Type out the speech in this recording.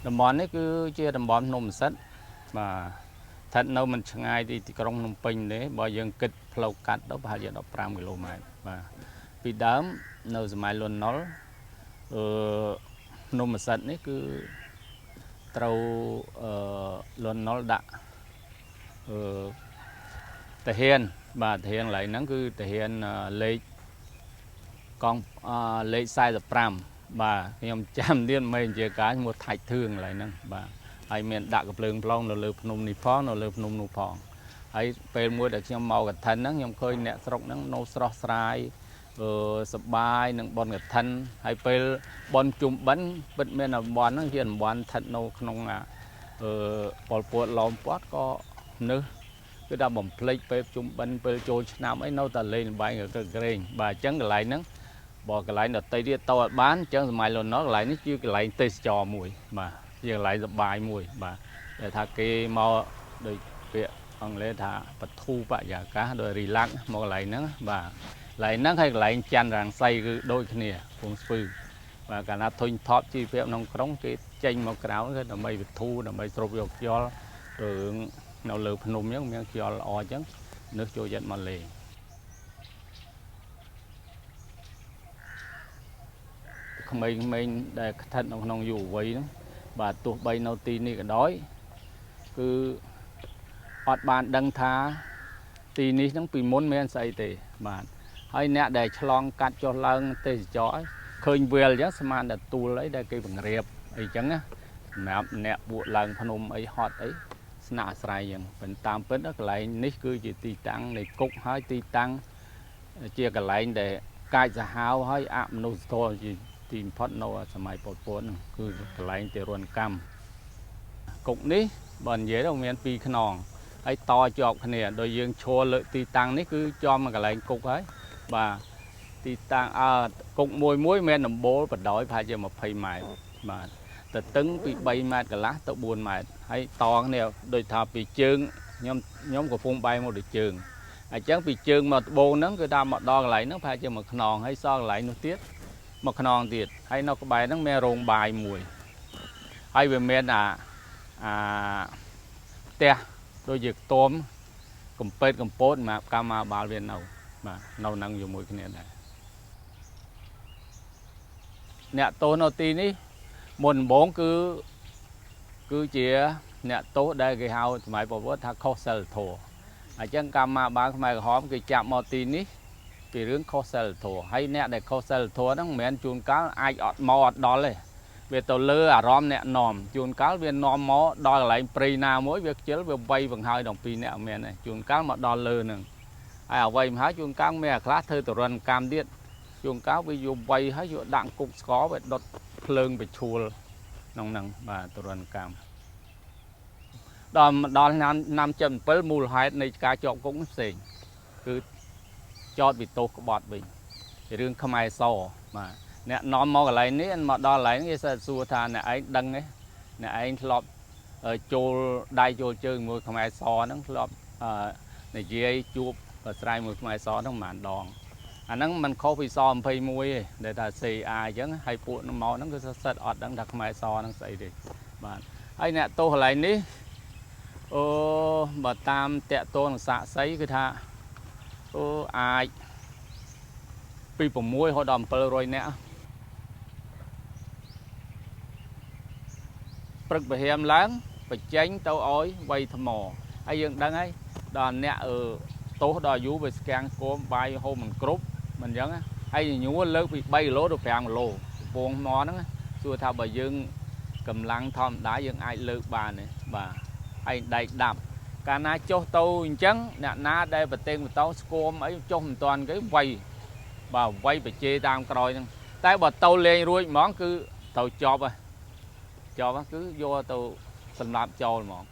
តំបន់នេះគឺជាតំបន់ភ្នំសិទ្ធបាទស្ថិតនៅមិនឆ្ងាយពីទីក្រុងភ្នំពេញទេបើយើងគិតផ្លូវកាត់ទៅប្រហែលជា15 គីឡូម៉ែត្របាទពីដើមនៅសម័យលន់នល់ភ្នំសិទ្ធនេះគឺត្រូវលន់នល់ដាក់ទាហានបាទទាហានកន្លែងហ្នឹងគឺទាហានលេខកងលេខ45បាទខ្ញុំចាំទៀតមិនជាការឈ្មោះថាច់ធឿងកន្លែងហ្នឹងបាទហើយមានដាក់កំភ្លើងផ្លុងនៅលើភ្នំនេះផងនៅលើភ្នំនោះផងហើយពេលមួយដែលខ្ញុំមកកឋិនហ្នឹងខ្ញុំឃើញអ្នកស្រុកហ្នឹងនៅស្រស់ស្រាយសបាយនឹងបនកឋិនហើយពេលបនជុំបិណ្ឌពិតមានតំបន់ហ្នឹងជាតំបន់ស្ថិតនៅក្នុងប៉ុលពតឡោមព័ទ្ធក៏នឹកគឺថាបំភ្លេចពេលជុំបិណ្ឌពេលចូលឆ្នាំអីនៅតែលេងល្បែងក្រែងបាទអញ្ចឹងកន្លែងហ្នឹងបើកន្លែងដតីទៀតតអត់បានអញ្ចឹងសម័យលន់នល់កន្លែងនេះជាកន្លែងទេសចរមួយបាទជាកន្លែងសបាយមួយបាទតែថាគេមកដោយពាក្យអង់គ្លេសថាបធូបរិយាកាសដោយ relax មកកន្លែងហ្នឹងបាទកន្លែងហ្នឹងហើយកន្លែងច័ន្ទរាំងសីគឺដូចគ្នាពងស្ពឺបាទកាលណាធុញថប់ជីវភាពក្នុងក្រុងគេចេញមកក្រៅគឺដើម្បីបធូដើម្បីស្រូបយកខ្យល់រឿងនៅលើភ្នំអញ្ចឹងមានខ្យល់ល្អអញ្ចឹងនឹកចូលចិត្តមកលេងក្មេងៗដែលស្ថិតនៅក្នុងយុវវ័យហ្នឹងបាទទោះបីនៅទីនេះក៏ដោយគឺអត់បានដឹងថាទីនេះហ្នឹងពីមុនមានស្អីទេបាទហើយអ្នកដែលឆ្លងកាត់ចុះឡើងទេសចរឃើញវាលអញ្ចឹងស្មានតែទួលអីដែលគេបង្រៀបអីចឹងណាសម្រាប់អ្នកពួកឡើងភ្នំអីហត់អីស្នាក់អាស្រ័យអញ្ចឹងប៉ុន្តែតាមពិតកន្លែងនេះគឺជាទីតាំងនៃគុកហើយទីតាំងជាកន្លែងដែលកាចសាហាវហើយអមនុស្សធម៌ជាទីបំផុតនៅសម័យប៉ុលពតហ្នឹងគឺកន្លែងទារុណកម្មគុកនេះបើនិយាយទៅមាន2ខ្នងហើយតជាប់គ្នាដោយយើងឈរលើទីតាំងនេះគឺជាប់មកកន្លែងគុកហើយបាទទីតាំងគុកមួយមានដំបូលបដោយប្រហែលជា20 ម៉ែត្របាទទៅតឹងពី3 ម៉ែត្រកន្លះទៅ4 ម៉ែត្រហើយតគ្នាដូចថាពីជើងខ្ញុំកំពុងបែរមកទៅជើងអញ្ចឹងពីជើងមកត្បូងហ្នឹងគឺថាមកដល់កន្លែងហ្នឹងប្រហែលជាមួយខ្នងហើយសល់កន្លែងនោះទៀតមកខ្នងទៀតហើយនៅក្បែរហ្នឹងមានរោងបាយមួយហើយវាមានផ្ទះដូចជាខ្ទមកំពេតកំពតសម្រាប់កម្មាបាលវានៅបាទនៅនឹងជាមួយគ្នាដែរអ្នកទោសនៅទីនេះមុនដំបូងគឺជាអ្នកទោសដែលគេហៅសម័យប៉ុលពតថាខុសសិលធម៌អញ្ចឹងកម្មាបាលខ្មែរក្រហមគេចាប់មកទីនេះពីរឿងខុសសិលធម៌ហើយអ្នកដែលខុសសិលធម៌ហ្នឹងមិនមែនជួនកាលអាចអត់មកអត់ដល់ទេវាទៅលើអារម្មណ៍អ្នកនាំជួនកាលវានាំមកដល់កន្លែងព្រៃណាមួយវាខ្ជិលវាវៃបង្ហើយដល់2 នាក់មែនទេជួនកាលមកដល់លើហ្នឹងហើយអ្វីមកហើយជួនកាលមានអាខ្លះធ្វើទរណកម្មទៀតជួនកាលវាយកវៃហើយយកដាក់គុកស្ករវាដុតភ្លើងបញ្ឈួលក្នុងហ្នឹងបាទទរណកម្មដល់ឆ្នាំ77មូលហេតុនៃការជាប់គុកផ្សេងគឺចោតវិទោសក្បត់វិញពីរឿងខ្មែរសបាទអ្នកនាំមកកន្លែងនេះមកដល់កន្លែងនេះគេសួរថាអ្នកឯងដឹងទេអ្នកឯងធ្លាប់ចូលដៃចូលជើងមួយខ្មែរសហ្នឹងធ្លាប់និយាយជួបស្រ័យមួយខ្មែរសហ្នឹងប្រហែលដងអាហ្នឹងមិនខុសពីស21ទេដែលថា CA អញ្ចឹងហើយពួកមកហ្នឹងគឺសិតអត់ដឹងថាខ្មែរសហ្នឹងស្អីទេបាទហើយអ្នកទោសកន្លែងនេះបើតាមតកតងសាក់សីគឺថាអាចពី6រហូតដល់700 នាក់ព្រឹកប្រហែលឡើងបញ្ចេញទៅឲ្យវៃថ្មហើយយើងដឹងហើយដល់អ្នកទោសដល់យូរវាស្គាំងគោមបាយហូបមិនគ្រប់មិនអញ្ចឹងហើយញួរលើកពី3 គីឡូទៅ5 គីឡូកំពងថ្មហ្នឹងសួរថាបើយើងកម្លាំងធម្មតាយើងអាចលើកបានទេបាទហើយដែកដាប់កាលណាចុះទៅអញ្ចឹងអ្នកណាដែលប្រទេសបន្តស្គមអីចុះមិនតាន់គេវៃបាទវៃបច្ចេតាមក្រោយហ្នឹងតែបើទៅលេងរួចហ្មងគឺត្រូវចប់ហើយគឺយកទៅសម្លាប់ចោលហ្មង